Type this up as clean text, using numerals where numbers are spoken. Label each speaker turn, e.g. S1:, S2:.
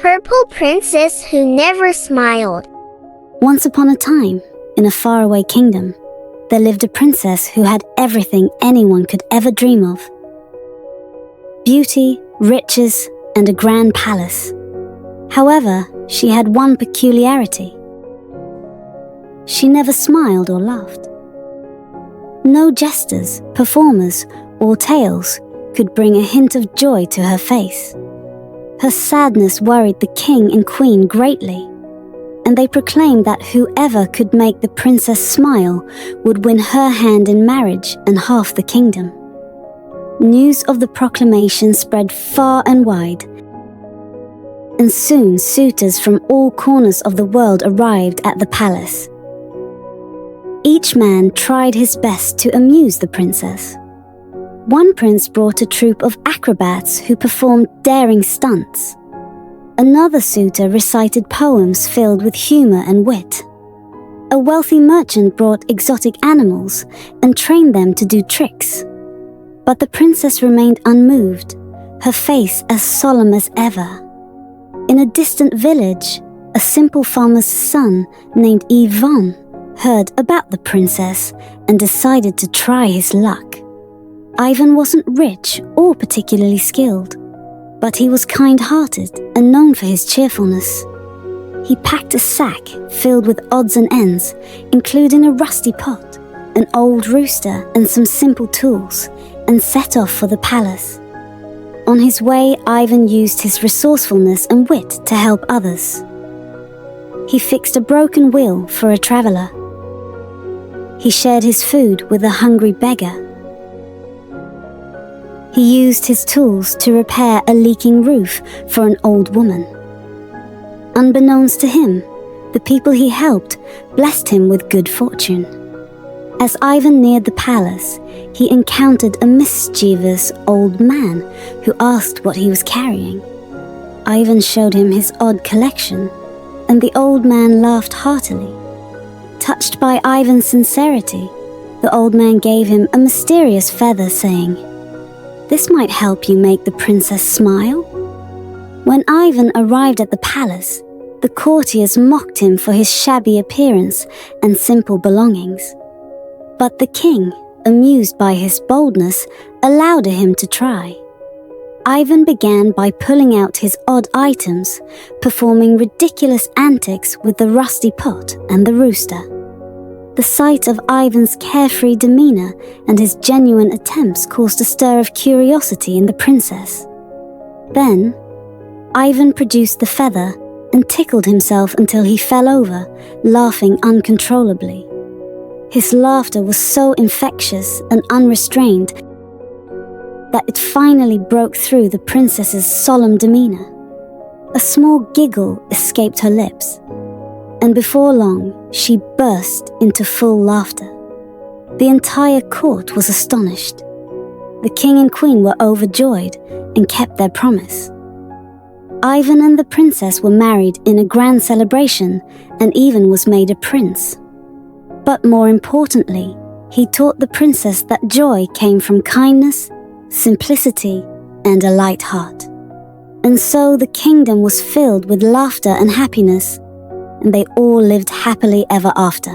S1: purple princess who never smiled.
S2: Once upon a time, in a faraway kingdom, there lived a princess who had everything anyone could ever dream of. Beauty, riches, and a grand palace. However, she had one peculiarity. She never smiled or laughed. No jesters, performers, or tales could bring a hint of joy to her face. Her sadness worried the king and queen greatly, and they proclaimed that whoever could make the princess smile would win her hand in marriage and half the kingdom. News of the proclamation spread far and wide, and soon suitors from all corners of the world arrived at the palace. Each man tried his best to amuse the princess. One prince brought a troupe of acrobats who performed daring stunts. Another suitor recited poems filled with humor and wit. A wealthy merchant brought exotic animals and trained them to do tricks. But the princess remained unmoved, her face as solemn as ever. In a distant village, a simple farmer's son named Ivan heard about the princess and decided to try his luck. Ivan wasn't rich or particularly skilled, but he was kind-hearted and known for his cheerfulness. He packed a sack filled with odds and ends, including a rusty pot, an old rooster, and some simple tools, and set off for the palace. On his way, Ivan used his resourcefulness and wit to help others. He fixed a broken wheel for a traveler. He shared his food with a hungry beggar. He used his tools to repair a leaking roof for an old woman. Unbeknownst to him, the people he helped blessed him with good fortune. As Ivan neared the palace, he encountered a mischievous old man who asked what he was carrying. Ivan showed him his odd collection, and the old man laughed heartily. Touched by Ivan's sincerity, the old man gave him a mysterious feather, saying, "This might help you make the princess smile." When Ivan arrived at the palace, the courtiers mocked him for his shabby appearance and simple belongings. But the king, amused by his boldness, allowed him to try. Ivan began by pulling out his odd items, performing ridiculous antics with the rusty pot and the rooster. The sight of Ivan's carefree demeanor and his genuine attempts caused a stir of curiosity in the princess. Then, Ivan produced the feather and tickled himself until he fell over, laughing uncontrollably. His laughter was so infectious and unrestrained that it finally broke through the princess's solemn demeanor. A small giggle escaped her lips, and before long, she burst into full laughter. The entire court was astonished. The king and queen were overjoyed and kept their promise. Ivan and the princess were married in a grand celebration and even was made a prince. But more importantly, he taught the princess that joy came from kindness, simplicity, and a light heart. And so the kingdom was filled with laughter and happiness, and they all lived happily ever after.